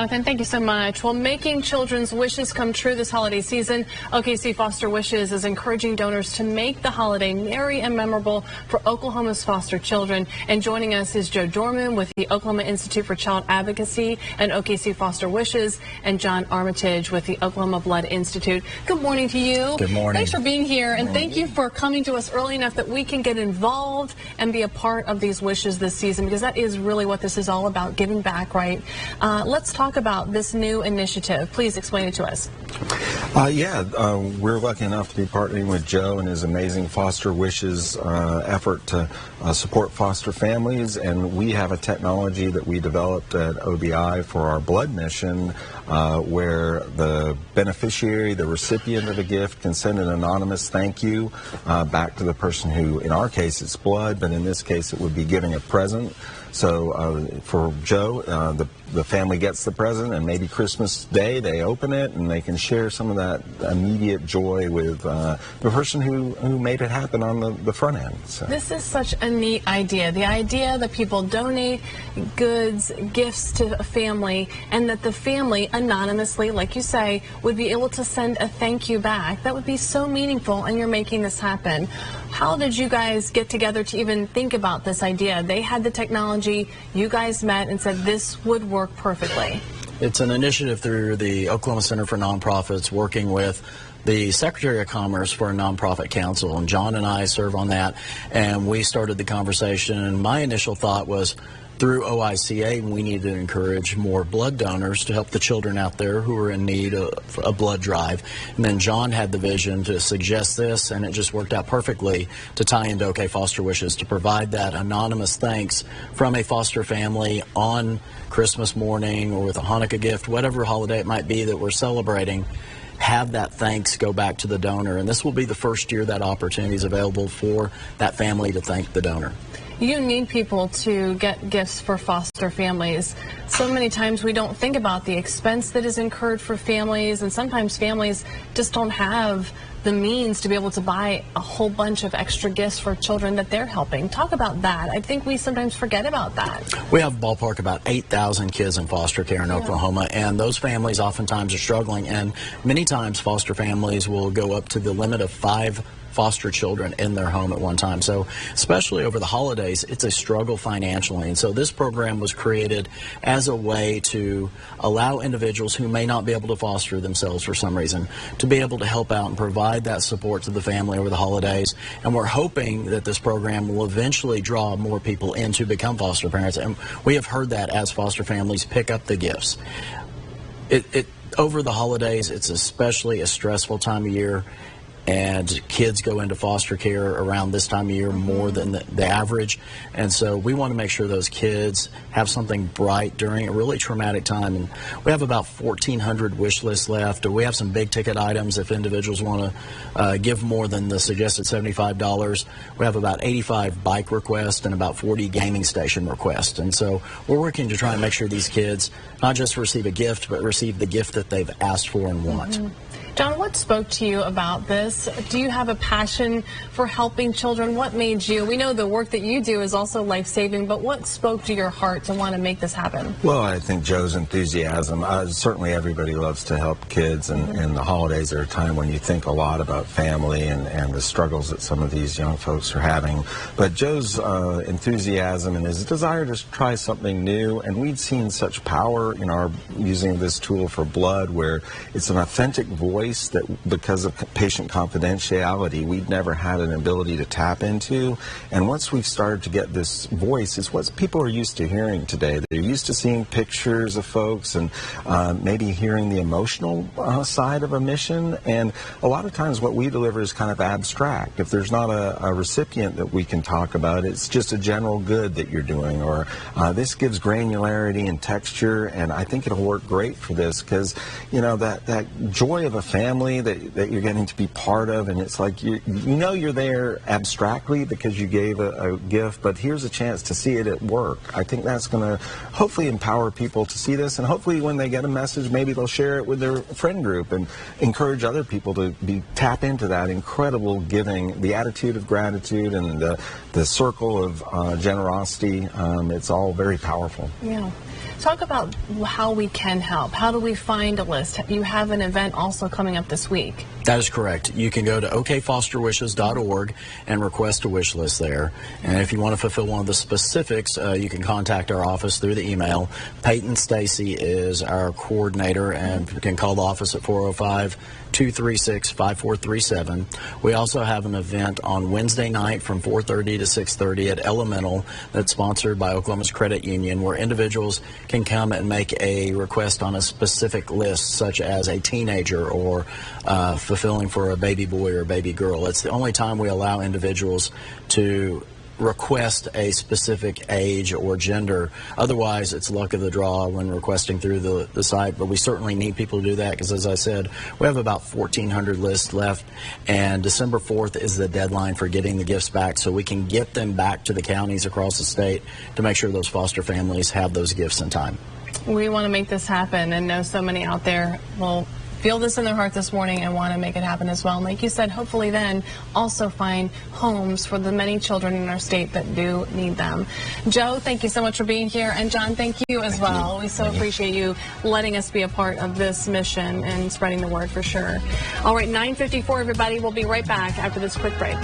Jonathan, thank you so much. Well, making children's wishes come true this holiday season, OKC Foster Wishes is encouraging donors to make the holiday merry and memorable for Oklahoma's foster children. And joining us is Joe Dorman with the Oklahoma Institute for Child Advocacy and OKC Foster Wishes, and John Armitage with the Oklahoma Blood Institute. Good morning to you. Good morning. Thanks for being here, and thank you for coming to us early enough that we can get involved and be a part of these wishes this season, because that is really what this is all about, giving back, right? Let's talk about this new initiative. Please explain it to us. We're lucky enough to be partnering with Joe and his amazing Foster Wishes effort to support foster families, and we have a technology that we developed at OBI for our blood mission where the beneficiary, the recipient of a gift, can send an anonymous thank you back to the person who, in our case, it's blood, but in this case it would be giving a present. So for Joe, the family gets the present, and maybe Christmas Day they open it and they can share some of that immediate joy with the person who made it happen on the front end. So. This is such a neat idea. The idea that people donate goods, gifts to a family, and that the family anonymously, like you say, would be able to send a thank you back. That would be so meaningful, and you're making this happen. How did you guys get together to even think about this idea? They had the technology, you guys met and said this would work perfectly. It's an initiative through the Oklahoma Center for Nonprofits, working with the Secretary of Commerce for a nonprofit council, and John and I serve on that, and we started the conversation, and my initial thought was, through OICA, we need to encourage more blood donors to help the children out there who are in need of a blood drive. And then John had the vision to suggest this, and it just worked out perfectly to tie into OK Foster Wishes, to provide that anonymous thanks from a foster family on Christmas morning or with a Hanukkah gift, whatever holiday it might be that we're celebrating. Have that thanks go back to the donor, and this will be the first year that opportunity is available for that family to thank the donor. You need people to get gifts for foster families. So many times we don't think about the expense that is incurred for families, and sometimes families just don't have the means to be able to buy a whole bunch of extra gifts for children that they're helping. Talk about that. I think we sometimes forget about that. We have ballpark about 8,000 kids in foster care in Oklahoma, and those families oftentimes are struggling, and many times foster families will go up to the limit of 5 foster children in their home at one time. So especially over the holidays, it's a struggle financially. And so this program was created as a way to allow individuals who may not be able to foster themselves for some reason to be able to help out and provide that support to the family over the holidays. And we're hoping that this program will eventually draw more people in to become foster parents. And we have heard that as foster families pick up the gifts. Over the holidays, it's especially a stressful time of year, and kids go into foster care around this time of year more than the average. And so we want to make sure those kids have something bright during a really traumatic time. And we have about 1,400 wish lists left. We have some big ticket items if individuals want to give more than the suggested $75. We have about 85 bike requests and about 40 gaming station requests. And so we're working to try and make sure these kids not just receive a gift, but receive the gift that they've asked for and want. Mm-hmm. John, what spoke to you about this? Do you have a passion for helping children? What made you? We know the work that you do is also life-saving, but what spoke to your heart to want to make this happen? Well, I think Joe's enthusiasm. Certainly everybody loves to help kids, and the holidays are a time when you think a lot about family and the struggles that some of these young folks are having. But Joe's enthusiasm and his desire to try something new, and we'd seen such power in our using this tool for blood, where it's an authentic voice that, because of patient confidentiality, we'd never had an ability to tap into. And once we've started to get this voice, it's what people are used to hearing today. They're used to seeing pictures of folks and maybe hearing the emotional side of a mission. And a lot of times what we deliver is kind of abstract. If there's not a recipient that we can talk about, it's just a general good that you're doing, or this gives granularity and texture. And I think it'll work great for this, because, you know, that joy of a family that you're getting to be part of, and it's like you know you're there abstractly because you gave a gift, but here's a chance to see it at work. I think that's going to hopefully empower people to see this, and hopefully when they get a message, maybe they'll share it with their friend group and encourage other people to tap into that incredible giving, the attitude of gratitude and the circle of generosity. It's all very powerful. Yeah. Talk about how we can help. How do we find a list? You have an event also coming up this week. That is correct. You can go to okfosterwishes.org and request a wish list there. And if you want to fulfill one of the specifics, you can contact our office through the email. Peyton Stacy is our coordinator, and you can call the office at 405-236-5437. We also have an event on Wednesday night from 4:30 to 6:30 at Elemental that's sponsored by Oklahoma's Credit Union, where individuals can come and make a request on a specific list, such as a teenager or fulfilling for a baby boy or a baby girl. It's the only time we allow individuals to request a specific age or gender. Otherwise, it's luck of the draw when requesting through the site, but we certainly need people to do that because, as I said, we have about 1,400 lists left, and December 4th is the deadline for getting the gifts back so we can get them back to the counties across the state to make sure those foster families have those gifts in time. We want to make this happen and know so many out there will feel this in their heart this morning and want to make it happen as well. And like you said, hopefully then also find homes for the many children in our state that do need them. Joe, thank you so much for being here. And John, thank you as well. We so appreciate you letting us be a part of this mission and spreading the word for sure. All right, 9:54, everybody. We'll be right back after this quick break.